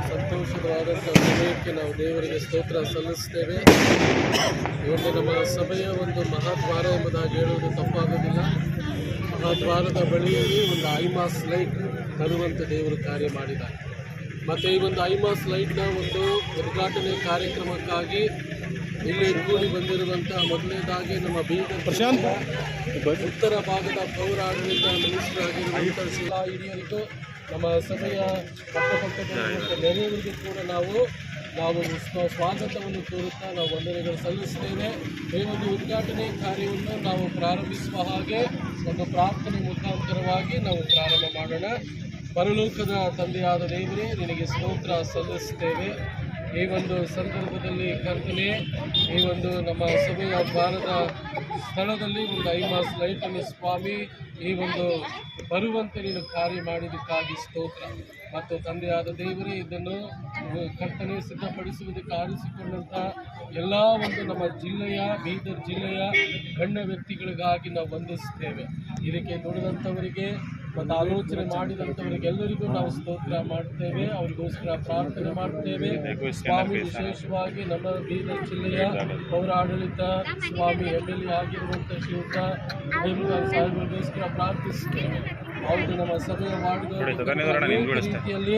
ಸಂತೋಷವಾದಂಥ ಸಮಯಕ್ಕೆ ನಾವು ದೇವರಿಗೆ ಸ್ತೋತ್ರ ಸಲ್ಲಿಸ್ತೇವೆ. ಇವತ್ತು ನಮ್ಮ ಸಭೆಯ ಒಂದು ಮಹಾದ್ವಾರ ಎಂಬುದಾಗಿ ಹೇಳುವುದು ತಪ್ಪಾಗೋದಿಲ್ಲ. ಮಹಾದ್ವಾರದ ಬಳಿಯಲ್ಲಿ ಒಂದು ಐಮಾಸ್ ಲೈಟ್ ತರುವಂಥ ದೇವರು ಕಾರ್ಯ ಮಾಡಿದ್ದಾರೆ. ಮತ್ತು ಈ ಒಂದು ಐಮಾಸ್ ಲೈಟ್ನ ಒಂದು ಉದ್ಘಾಟನೆ ಕಾರ್ಯಕ್ರಮಕ್ಕಾಗಿ ಇಲ್ಲಿ ಕೂಡಿ ಬಂದಿರುವಂಥ ಮೊದಲನೇದಾಗಿ ನಮ್ಮ ಬೀದರ್ ಉತ್ತರ ಭಾಗದ ಪೌರಾಡಳಿತ ಮಿನಿಸ್ಟರ್ ಆಗಿರುವಂಥ ಶಿಲಾ ಹಿರಿಯರಿಗೂ ನಮ್ಮ ಸಭೆಯ ಪಕ್ಕಪಕ್ಕದ ನೆರೆಯವರಿಗೂ ಕೂಡ ನಾವು ಸ್ವಾಗತವನ್ನು ಕೋರುತ್ತಾ ನಾವು ವಂದನೆಗಳು ಸಲ್ಲಿಸ್ತೇವೆ. ಈ ಒಂದು ಉದ್ಘಾಟನೆ ಕಾರ್ಯವನ್ನು ನಾವು ಪ್ರಾರಂಭಿಸುವ ಹಾಗೆ ಒಂದು ಪ್ರಾರ್ಥನೆ ಮುಖಾಂತರವಾಗಿ ನಾವು ಪ್ರಾರಂಭ ಮಾಡೋಣ. ಪರಲೋಕದ ತಂದೆಯಾದ ದೇವರೇ, ನಿನಗೆ ಸ್ತೋತ್ರ ಸಲ್ಲಿಸ್ತೇವೆ. ಈ ಒಂದು ಸಂದರ್ಭದಲ್ಲಿ ಕರ್ತನೇ, ಈ ಒಂದು ನಮ್ಮ ಸಭೆಯ ದ್ವಾರದ ಸ್ಥಳದಲ್ಲಿ ಒಂದು ಐಮಾಸ್ ಲೈಟನ್ನು ಸ್ವಾಮಿ ಈ ಒಂದು ಬರುವಂತೆ ನೀನು ಕಾರ್ಯ ಮಾಡಿದ್ದಕ್ಕಾಗಿ ಸ್ತೋತ್ರ. ಮತ್ತು ತಂದೆಯಾದ ದೇವರೇ, ಇದನ್ನು ಕರ್ತನೆ ಸಿದ್ಧಪಡಿಸುವುದಕ್ಕೆ ಆರಿಸಿಕೊಂಡಂಥ ಎಲ್ಲ ಒಂದು ನಮ್ಮ ಜಿಲ್ಲೆಯ ಬೀದರ್ ಜಿಲ್ಲೆಯ ಗಣ್ಯ ವ್ಯಕ್ತಿಗಳಿಗಾಗಿ ನಾವು ವಂದಿಸ್ತೇವೆ. ಇದಕ್ಕೆ ದುಡಿದಂಥವರಿಗೆ ಮತ್ತು ಆಲೋಚನೆ ಮಾಡಿದಂಥವರಿಗೆಲ್ಲರಿಗೂ ನಾವು ಸ್ತೋತ್ರ ಮಾಡ್ತೇವೆ, ಅವರಿಗೋಸ್ಕರ ಪ್ರಾರ್ಥನೆ ಮಾಡ್ತೇವೆ. ಸ್ವಾಮಿ, ವಿಶೇಷವಾಗಿ ನಮ್ಮ ಬೀದರ್ ಜಿಲ್ಲೆಯ ಪೌರಾಡಳಿತ ಸ್ವಾಮಿ MLA ಆಗಿರುವಂಥ ಶ್ರೀಯುತ ಹೇಮಕಾಂತ್ ಸಾಹೇಬರಿಗೋಸ್ಕರ ಪ್ರಾರ್ಥಿಸ್ತೇವೆ. ಅವರು ನಮ್ಮ ಸಭೆಯ ಮಾಡಿದ ರೀತಿಯಲ್ಲಿ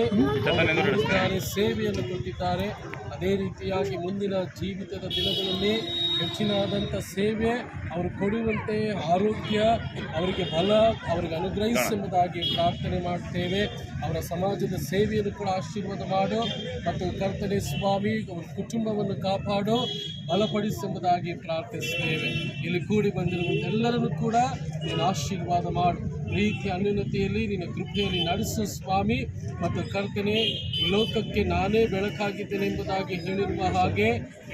ಸೇವೆಯನ್ನು ಕೊಟ್ಟಿದ್ದಾರೆ. ಅದೇ ರೀತಿಯಾಗಿ ಮುಂದಿನ ಜೀವಿತದ ದಿನಗಳಲ್ಲಿ ಹೆಚ್ಚಿನಾದಂಥ ಸೇವೆ ಅವರು ಕೊಡುವಂತೆ ಆರೋಗ್ಯ, ಅವರಿಗೆ ಬಲ, ಅವರಿಗೆ ಅನುಗ್ರಹಿಸುವುದಾಗಿ ಪ್ರಾರ್ಥನೆ ಮಾಡ್ತೇವೆ. ಅವರ ಸಮಾಜದ ಸೇವೆಯನ್ನು ಕೂಡ ಆಶೀರ್ವಾದ ಮಾಡು ಮತ್ತು ಕರ್ತನೆ ಸ್ವಾಮಿ ಅವರ ಕುಟುಂಬವನ್ನು ಕಾಪಾಡು, ಬಲಪಡಿಸುವುದಾಗಿ ಪ್ರಾರ್ಥಿಸ್ತೇವೆ. ಇಲ್ಲಿ ಕೂಡಿ ಬಂದಿರುವಂಥ ಎಲ್ಲರನ್ನು ಕೂಡ ನೀನು ಆಶೀರ್ವಾದ ಮಾಡು, ಪ್ರೀತಿ ಅನ್ಯೋನ್ಯತೆಯಲ್ಲಿ ನಿನ್ನ ಕೃಪೆಯಲ್ಲಿ ನಡೆಸು ಸ್ವಾಮಿ. ಮತ್ತು ಕರ್ತನೆ, ಈ ಲೋಕಕ್ಕೆ ನಾನೇ ಬೆಳಕಾಗಿದ್ದೇನೆ ಎಂಬುದಾಗಿ ಹೇಳಿರುವ ಹಾಗೆ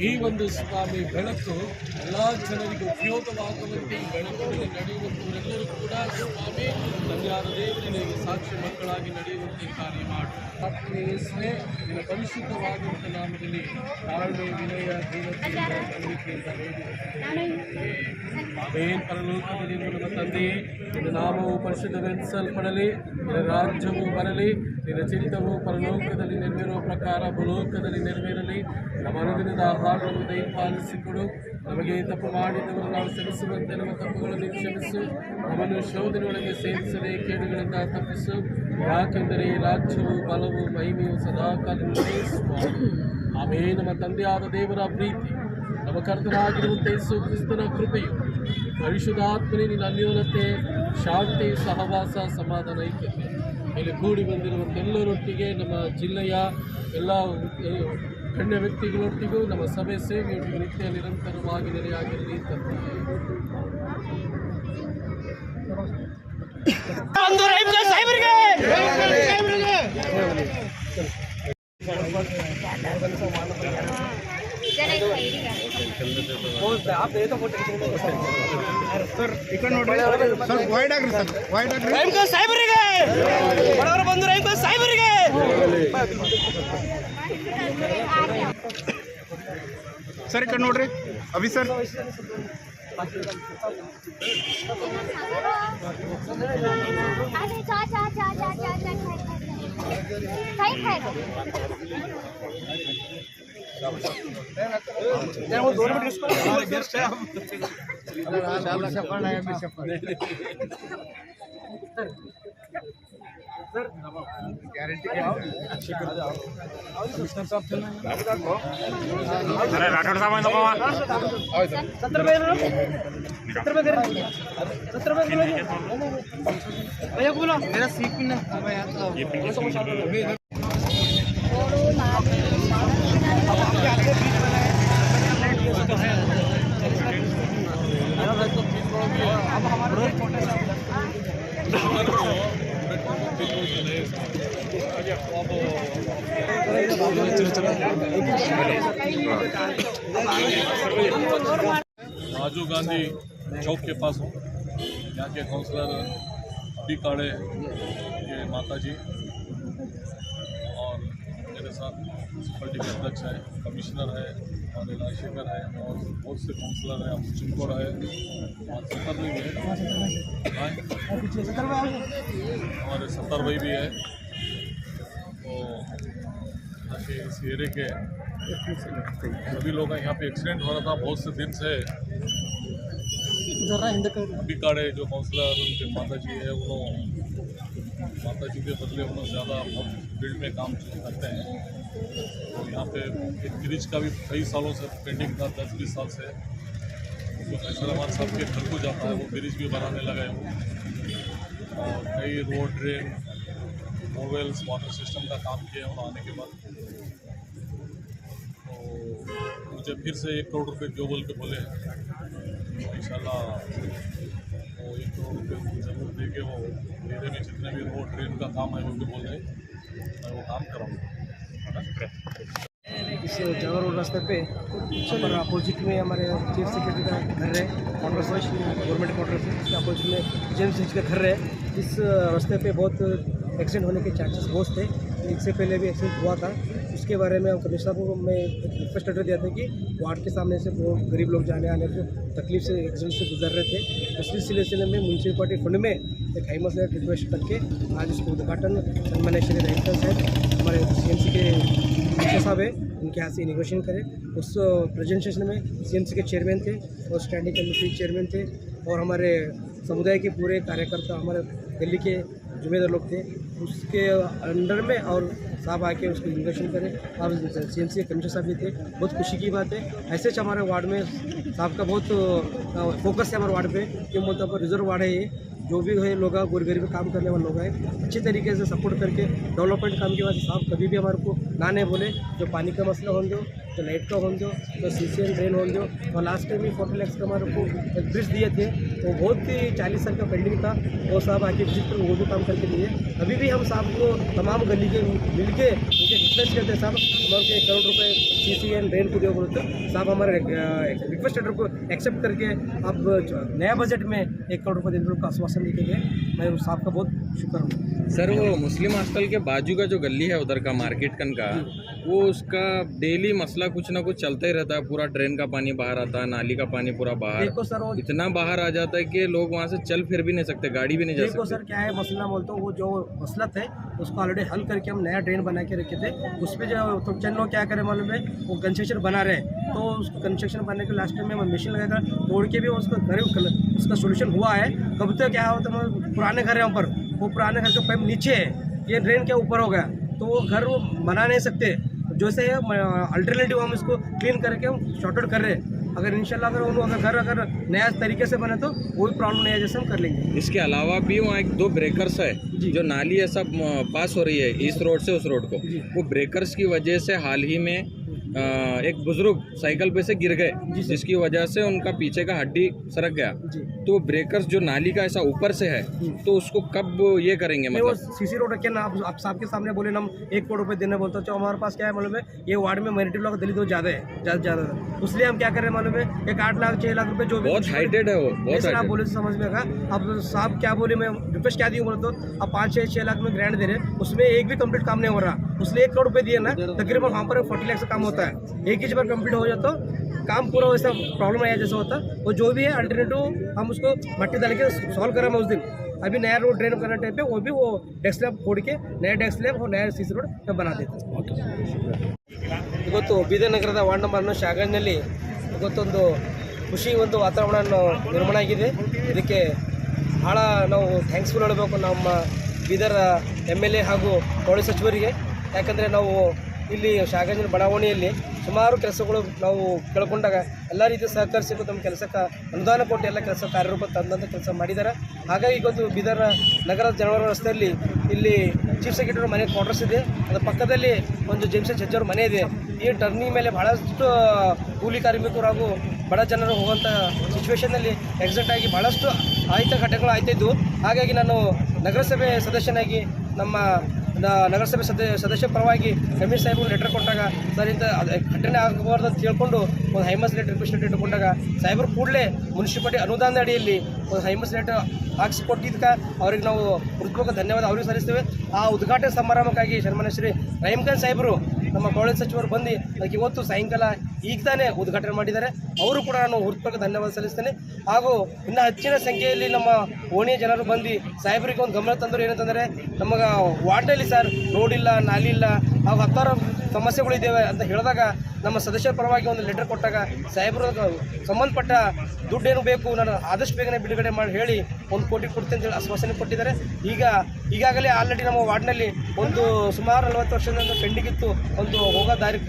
ಈ ಒಂದು ಸ್ವಾಮಿ ಬೆಳಕು ಎಲ್ಲ ಜನರಿಗೂ ಉಪಯೋಗವಾಗುವಂತೆ ಈ ಬೆಳಕಿನಲ್ಲಿ ನಡೆಯುವಂಥವರೆಲ್ಲರೂ ಕೂಡ ಸ್ವಾಮಿ ತಂದೆಯಾದ ದೇವರಿಗೆ ಸಾಕ್ಷಿ ಮಕ್ಕಳಾಗಿ ನಡೆಯುವಂತೆ ಕಾರ್ಯ ಮಾಡು. ಪ್ರಾರ್ಥನೆಯೇ ನಿನ್ನ ಪರಿಶುದ್ಧವಾದಂಥ ನಾಮದಲ್ಲಿ ತಾಳ್ಮೆ, ವಿನಯ, ದೀನತೆಯಿಂದ ನಂಬಿಕೆಯಿಂದ ಅದೇನು ಪರಲೋಕದಲ್ಲಿ ನಮ್ಮ ತಂದೆಯೇ, ನಿನ್ನ ನಾಮವು ಪರಿಶುದ್ಧವೆನಿಸಲ್ಪಡಲಿ, ನಿನ್ನ ರಾಜ್ಯವು ಬರಲಿ, ನಿನ್ನ ಚಿತ್ತವು ಪರಲೋಕದಲ್ಲಿ ನೆರವೇರುವ ಪ್ರಕಾರ ಭೂಲೋಕದಲ್ಲಿ ನೆರವೇರಲಿ. ನಮ್ಮ ಅನುದಿನದ ಆಹಾರವನ್ನು ದಯಪಾಲಿಸಿಕೊಡು. ನಮಗೆ ತಪ್ಪು ಮಾಡಿದವರು ನಾವು ಕ್ಷಮಿಸುವಂತೆ ನಮ್ಮ ತಪ್ಪುಗಳನ್ನು ಕ್ಷಮಿಸು. ನಮ್ಮನ್ನು ಶೋಧನೆಯೊಳಗೆ ಸೇರಿಸದೆ ಕೇಡುಗಳಿಂದ ತಪ್ಪಿಸು. ಯಾಕೆಂದರೆ ಈ ರಾಜ್ಯವು, ಬಲವು, ಮಹಿಮೆಯು ಸದಾಕಾಲ ಆಮೇಲೆ ನಮ್ಮ ತಂದೆಯಾದ ದೇವರ ಪ್ರೀತಿ, ನಮ್ಮ ಕರ್ತನಾಗಿರುವಂತೆ ಯೇಸು ಕ್ರಿಸ್ತನ ಕೃಪೆಯು, ಪರಿಶುದ್ಧಾತ್ಮನೇ ನಿನ್ನ ಅನ್ಯೋನ್ಯತೆ, ಶಾಂತಿ, ಸಹವಾಸ, ಸಮಾಧಾನ, ಐಕ್ಯತೆ ಇಲ್ಲಿ ಕೂಡಿ ಬಂದಿರುವಂಥ ಎಲ್ಲರೊಟ್ಟಿಗೆ, ನಮ್ಮ ಜಿಲ್ಲೆಯ ಎಲ್ಲ ಗಣ್ಯ ವ್ಯಕ್ತಿಗಳೊಟ್ಟಿಗೂ, ನಮ್ಮ ಸಭೆ ಸೇವೆಯೊಟ್ಟಿಗೆ ನಿತ್ಯ ನಿರಂತರವಾಗಿ ನೆಲೆಯಾಗಿರಲಿ ತಂದೆ. ಸರ್ ఇక్కడ ನೋಡ್ರಿ ಸರ್ ವೈಡ್ ಆಗ್ರಿ ಸರ್ ವೈಡ್ ಆಗ್ರಿ ರೈಮ್ಕಾ ಸಾಹೇಬರಿಗೆ ಬಡವರ ಬಂದು ರೈಮ್ಕಾ ಸಾಹೇಬರಿಗೆ ಸರ್ ఇక్కడ ನೋಡ್ರಿ ಅಭಿ ಸರ್ राठौड़ साहब मेरा सीट पिन राजीव गांधी चौक के पास हूँ। यहाँ के काउंसलर बी काड़े ये माता जी और मेरे साथ म्यूनसिपलिटी के अध्यक्ष है, कमिश्नर है और राजशेखर है और बहुत से काउंसलर है, चिंकोर है और सत्तर भाई भी है, हमारे 70 भाई भी है। तो इस एरिया के सभी लोग हैं। यहाँ पे एक्सीडेंट हो रहा था बहुत से दिन से। अभी काड़े जो काउंसलर उनके माता जी है, वो माता जी के बदले उन्होंने ज़्यादा बहुत फील्ड में काम करते हैं। तो यहाँ पे एक ब्रिज का भी कई सालों से पेंडिंग था, 10-20 साल से, जो रहमान साहब के घर को जाता है, वो ब्रिज भी बनाने लगे वो। और कई road, drain, borewells, water system का काम किया है आने के बाद। तो मुझे फिर से 1 करोड़ रुपये जो बोल के बोले हैं, इंशाल्लाह वो 1 करोड़ रुपये जरूर दे के वो एरिया में जितने भी रोड, ट्रेन का काम है वो भी बोल रहे, मैं वो काम कराऊँगा। इस जवाहर रोड रास्ते पे हमारे अपोजिट में हमारे चीफ सेक्रेटरी का घर है, क्वार्टर्स है, गवर्नमेंट क्वार्टर्स है, इसके अपोजिट में जेम्स का घर है। इस रास्ते पे बहुत एक्सीडेंट होने के चांसेस बहुत थे। इससे पहले भी एक्सीडेंट हुआ था। उसके बारे में कमिश्नर साहब को मैं एक रिक्वेस्ट लेटर दिया था कि वार्ड के सामने से बहुत गरीब लोग जाने आने से तकलीफ से एक्सीडेंट से गुजर रहे थे। उसी सिलसिले में म्यूनसिपलिटी फंड में एक हाइमस रिक्वेस्ट करके आज इसका उद्घाटन सन्मान्य श्री डायरेक्टर साहब, हमारे CMC के मुख्य साहब है, उनके हाथ से इनिगोशिएशन करें। उस प्रेजेंटेशन में CMC के चेयरमैन थे और स्टैंडिंग कमेटी चेयरमैन थे और हमारे समुदाय के पूरे कार्यकर्ता, हमारे दिल्ली के जिम्मेदार लोग थे। उसके अंडर में और साहब आके उसको इनिगोशिएशन करें। और CMC के कमिश्नर साहब भी थे। बहुत खुशी की बात है। ऐसे हमारे वार्ड में साहब का बहुत फोकस है हमारे वार्ड पे, क्यों बोलते हैं रिजर्व वार्ड है ये। जो भी है लोग गरीब में काम करने वाले लोग हैं, अच्छी तरीके से सपोर्ट करके डेवलपमेंट काम के बाद साहब कभी भी हमारे को ना नहीं बोले। जो पानी का मसला हो दो, तो लाइट का हो दो, तो CCN ड्रेन हो दो। और लास्ट टाइम भी 40 लाख का हमारे को एक ब्रिज दिए थे, वो बहुत ही 40 साल का पेंडिंग था, वो साहब आके विजिट कर वो भी काम करके दिए। अभी भी हम साहब को तमाम गली के मिल के उनके रिक्वेस्ट करते हैं, साहब हमारे 1 करोड़ रुपये CCN ड्रेन को दो बोलते। साहब हमारे रिक्वेस्ट लेटर को एक्सेप्ट करके अब नया बजट में 1 करोड़ रुपये देने का आश्वासन देके गए। मैं उस साहब का बहुत शुक्र हूँ। सर, वो मुस्लिम हॉस्टल के बाजू का जो गली है उधर का मार्केट कन का, वो उसका डेली मसला कुछ ना कुछ चलता ही रहता है। पूरा ड्रेन का पानी बाहर आता है, नाली का पानी पूरा बाहर, देखो सर, वो इतना बाहर आ जाता है कि लोग वहाँ से चल फिर भी नहीं सकते, गाड़ी भी नहीं जा सकते। देखो सर, क्या है मसला बोलते हो, वो जो मसला थे उसको ऑलरेडी हल करके हम नया ड्रेन बना के रखे थे। उस पर जो तो चंद लोग क्या करें मालूम है, वो कंस्ट्रक्शन बना रहे हैं, तो उसको कंस्ट्रक्शन बनाने के लास्ट टाइम में मशीन लगाकर तोड़ के भी उसका घर उसका सोल्यूशन हुआ है। कब तक क्या होता है, पुराने घर है वहाँ पर, वो पुराने घर का पाइप नीचे है, ये ड्रेन के ऊपर हो गया, तो वो घर वो बना नहीं सकते। जैसे है अल्टरनेटिव हम इसको क्लीन करके हम शॉर्ट आउट कर रहे हैं। अगर इंशाल्लाह अगर घर अगर नया तरीके से बने तो कोई प्रॉब्लम नहीं है, जैसे हम कर लेंगे। इसके अलावा भी वहाँ 1-2 ब्रेकर्स है जो नाली ऐसा पास हो रही है इस रोड से उस रोड को। वो ब्रेकर्स की वजह से हाल ही में एक बुजुर्ग साइकिल पे से गिर गए, जिसकी वजह से उनका पीछे का हड्डी सरक गया। तो ब्रेकर्स जो नाली का ऐसा ऊपर से है, तो उसको कब ये करेंगे? मतलब CC रोड रखे ना, आप साहब के सामने बोले ना हम 1 करोड़ रुपए देने बोलते हो। हमारे पास क्या है मालूम है, ये वार्ड में माइनॉरिटी लोग दलित लोग ज़्यादा है, ज़्यादा इसलिए हम क्या कर रहे हैं मालूम है, एक 8 लाख 6 लाख रुपए जो बहुत हाइटेड है वो, बहुत आप बोले तो समझ में आएगा। अब साहब क्या बोले, मैं रिक्वेस्ट क्या दी बोले तो अब 5-6 लाख में ग्रांट दे रहे, उसमें एक भी कंप्लीट काम नहीं हो रहा, उसलिए 1 करोड़ रुपए दिए ना, तकरीबन वहाँ पर 40 लाख से काम होता है। एक ही बार कंप्लीट हो जाता तो काम पूरा वैसा प्रॉब्लम आया जैसा होता। वो जो भी है अल्टरनेटिव हम उसको मट्टी डाल के सॉल्व करें उस दिन। अभी नया रोड ड्रेन करने टाइम पे वो भी वो डेस्क स्लैब फोड़ के नया डेस्क स्लैब और नया CC रोड में बना देते। ಇವತ್ತು ಬೀದರ್ ನಗರದ ವಾರ್ಡ್ ನಂಬರ್ 11 ಶಾಗಂಜ್ನಲ್ಲಿ ಇವತ್ತೊಂದು ಖುಷಿ ಒಂದು ವಾತಾವರಣ ನಿರ್ಮಾಣ ಆಗಿದೆ. ಇದಕ್ಕೆ ಭಾಳ ನಾವು ಥ್ಯಾಂಕ್ಸ್ಫುಲ್ ಹೇಳಬೇಕು ನಮ್ಮ ಬೀದರ್ MLA ಹಾಗೂ ಪೊಲೀಸ್ ಸಚಿವರಿಗೆ. ಯಾಕಂದರೆ ನಾವು ಇಲ್ಲಿ ಶಾಗಂಜ್ ಬಡಾವಣೆಯಲ್ಲಿ ಸುಮಾರು ಕೆಲಸಗಳು ನಾವು ಕೇಳ್ಕೊಂಡಾಗ ಎಲ್ಲ ರೀತಿ ಸಹಕರಿಸಿದ್ದು ನಮ್ಮ ಕೆಲಸಕ್ಕೆ ಅನುದಾನ ಕೊಟ್ಟು ಎಲ್ಲ ಕೆಲಸ ಕಾರ್ಯರೂಪ ತಂದಂಥ ಕೆಲಸ ಮಾಡಿದ್ದಾರೆ. ಹಾಗಾಗಿ ಇವತ್ತು ಬೀದರ್ ನಗರದ ಜನವರ ರಸ್ತೆಯಲ್ಲಿ ಇಲ್ಲಿ ಚೀಫ್ ಸೆಕ್ರೆಟರಿ ಮನೆ ಕ್ವಾರ್ಟರ್ಸ್ ಇದೆ, ಅದರ ಪಕ್ಕದಲ್ಲಿ ಒಂದು ಜೇಮ್ಸ್ ಜಡ್ಜ್ ಮನೆ ಇದೆ. ಈ ಟರ್ನಿಂಗ್ ಮೇಲೆ ಭಾಳಷ್ಟು ಕೂಲಿ ಕಾರ್ಮಿಕರು ಹಾಗೂ ಬಡ ಜನರು ಹೋಗುವಂಥ ಸಿಚುವೇಷನ್ನಲ್ಲಿ ಆಕ್ಸಿಡೆಂಟ್ ಆಗಿ ಭಾಳಷ್ಟು ಘಟನೆಗಳು ಆಯ್ತಿದ್ದು. ಹಾಗಾಗಿ ನಾನು ನಗರಸಭೆ ಸದಸ್ಯನಾಗಿ ನಮ್ಮ ನಗರಸಭೆ ಸದಸ್ಯ ಪರವಾಗಿ ಕಮಿಷನರ್ ಸಾಹೇಬರು ಲೆಟರ್ ಕೊಟ್ಟಾಗ, ಸರ್ ಇಂಥ ಘಟನೆ ಆಗಬಾರ್ದು ಅಂತ ತಿಳ್ಕೊಂಡು ಒಂದು ಹೈಮಸ್ ಲೆಟರ್ ರಿಕ್ವೆಸ್ಟ್ ಲೆಟರ್ ಇಟ್ಕೊಂಡಾಗ ಸಾಹೇಬರು ಕೂಡಲೇ ಮುನ್ಸಿಪಾಲಿಟಿ ಅನುದಾನದ ಅಡಿಯಲ್ಲಿ ಒಂದು ಹೈಮಸ್ ಲೆಟರ್ ಹಾಕಿಸಿಕೊಟ್ಟಿದ್ದಕ್ಕೆ ಅವ್ರಿಗೆ ನಾವು ಹೃತ್ಪೂರ್ವಕ ಧನ್ಯವಾದ ಅವ್ರಿಗೆ ಸಲ್ಲಿಸ್ತೇವೆ. ಆ ಉದ್ಘಾಟನೆ ಸಮಾರಂಭಕ್ಕಾಗಿ ಸನ್ಮಾನ್ಯ ಶ್ರೀ ರಹೀಂ ಖಾನ್ ಸಾಹೇಬರು ನಮ್ಮ ಟೋಯ್ಲೆಟ್ ಸಚಿವರು ಬಂದು ಅದಕ್ಕೆ ಇವತ್ತು ಸಾಯಂಕಾಲ ಈಗ ತಾನೇ ಉದ್ಘಾಟನೆ ಮಾಡಿದ್ದಾರೆ. ಅವರು ಕೂಡ ನಾನು ಹೃತ್ಪೂರ್ವಕ ಧನ್ಯವಾದ ಸಲ್ಲಿಸ್ತೇನೆ. ಹಾಗೂ ಇನ್ನು ಹೆಚ್ಚಿನ ಸಂಖ್ಯೆಯಲ್ಲಿ ನಮ್ಮ ಓಣಿಯ ಜನರು ಬಂದು ಸಾಹೇಬರಿಗೆ ಒಂದು ಗಮನ ತಂದರು. ಏನಂತಂದರೆ ನಮಗೆ ವಾರ್ಡ್ನಲ್ಲಿ ಸರ್ ರೋಡ್ ಇಲ್ಲ, ನಾಲಿ ಇಲ್ಲ, ಹಾಗೂ ಹತ್ತಾರು ಸಮಸ್ಯೆಗಳಿದ್ದೇವೆ ಅಂತ ಹೇಳಿದಾಗ ನಮ್ಮ ಸದಸ್ಯರ ಪರವಾಗಿ ಒಂದು ಲೆಟರ್ ಕೊಟ್ಟಾಗ ಸಾಹೇಬರು ಸಂಬಂಧಪಟ್ಟ ದುಡ್ಡೇನು ಬೇಕು ನಾನು ಆದಷ್ಟು ಬೇಗನೆ ಬಿಡುಗಡೆ ಮಾಡಿ ಹೇಳಿ 1 ಕೋಟಿ ಕೊಡ್ತೀನಿ ಅಂತೇಳಿ ಆಶ್ವಾಸನೆ ಕೊಟ್ಟಿದ್ದಾರೆ. ಈಗಾಗಲೇ ಆಲ್ರೆಡಿ ನಮ್ಮ ವಾರ್ಡ್ನಲ್ಲಿ ಒಂದು ಸುಮಾರು 40 ವರ್ಷದಿಂದ ಪೆಂಡಿಂಗ್ ಇತ್ತು ಒಂದು ಹೋಗೋ ದಾರಿ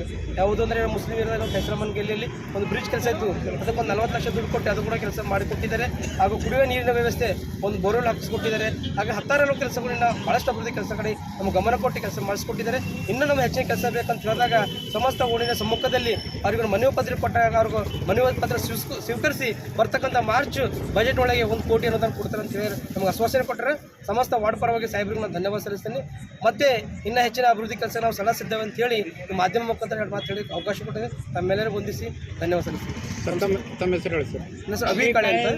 ಯಾವುದು ಅಂದರೆ ಮುಸ್ಲಿಂ ಏರಿಯಾದ ಹೆಸರಮ್ಮನ ಗೆಲ್ಲಿಯಲ್ಲಿ ಒಂದು ಬ್ರಿಡ್ಜ್ ಕೆಲಸ ಇತ್ತು. ಅದಕ್ಕೊಂದು 40 ಲಕ್ಷ ದುಡ್ಡು ಕೊಟ್ಟು ಅದು ಕೂಡ ಕೆಲಸ ಮಾಡಿಕೊಟ್ಟಿದ್ದಾರೆ. ಹಾಗೂ ಕುಡಿಯುವ ನೀರಿನ ವ್ಯವಸ್ಥೆ ಒಂದು ಬೋರ್ವೆಲ್ ಹಾಕಿಸ್ಕೊಟ್ಟಿದ್ದಾರೆ. ಹಾಗೆ ಹತ್ತಾರು ಕೆಲಸಗಳನ್ನ ಭಾಳಷ್ಟು ಅಭಿವೃದ್ಧಿ ಕೆಲಸಗಳಿಗೆ ನಮ್ಮ ಗಮನ ಕೊಟ್ಟು ಕೆಲಸ ಮಾಡಿಸ್ಕೊಟ್ಟಿದ್ದಾರೆ. ಇನ್ನೂ ನಮ್ಮ ಹೆಚ್ಚಿನ ಕೆಲಸ ಬೇಕಂತ ಹೇಳಿದಾಗ ಸಮಸ್ತ ಓಣಿನ ಸಮ್ಮುಖದಲ್ಲಿ ಅವ್ರಿಗೆ ಮನವಿ ಪತ್ರ ಕೊಟ್ಟಾಗ ಅವ್ರಿಗೆ ಮನವಿ ಪತ್ರ ಸ್ವೀಕರಿಸಿ ಬರ್ತಕ್ಕಂಥ ಮಾರ್ಚ್ ಬಜೆಟ್ ಒಳಗೆ 1 ಕೋಟಿ ಅನುದಾನ ಕೊಡ್ತಾರೆ ಅಂತ ಹೇಳಿ ನಮಗೆ ಆಶ್ವಾಸನೆ ಕೊಟ್ಟರೆ ಸಮಸ್ತ ವಾರ್ಡ್ ಪರವಾಗಿ ಸಾಹೇಬ್ರಿಗೆ ನಾನು ಧನ್ಯವಾದ ಸಲ್ಲಿಸ್ತೀನಿ. ಮತ್ತೆ ಇನ್ನೂ ಹೆಚ್ಚಿನ ಅಭಿವೃದ್ಧಿ ಕೆಲಸ ನಾವು ಸದಾ ಸಿದ್ಧವೆ ಅಂತ ಹೇಳಿ ಮಾಧ್ಯಮ ಮುಖಾಂತರ ಮಾತು ಹೇಳಿ ಅವಕಾಶ ಕೊಟ್ಟಿದೆ. ತಮ್ಮೆಲ್ಲರೂ ಹೊಂದಿಸಿ ಧನ್ಯವಾದ ಸಲ್ಲಿಸ್ತೀನಿ. ತಮ್ಮ ಹೆಸರು ಹೇಳಿ ಸರ್. ನನ್ನ ಹೆಸರು ಅಭಿ ಕಾಳೆ ಅಂತ.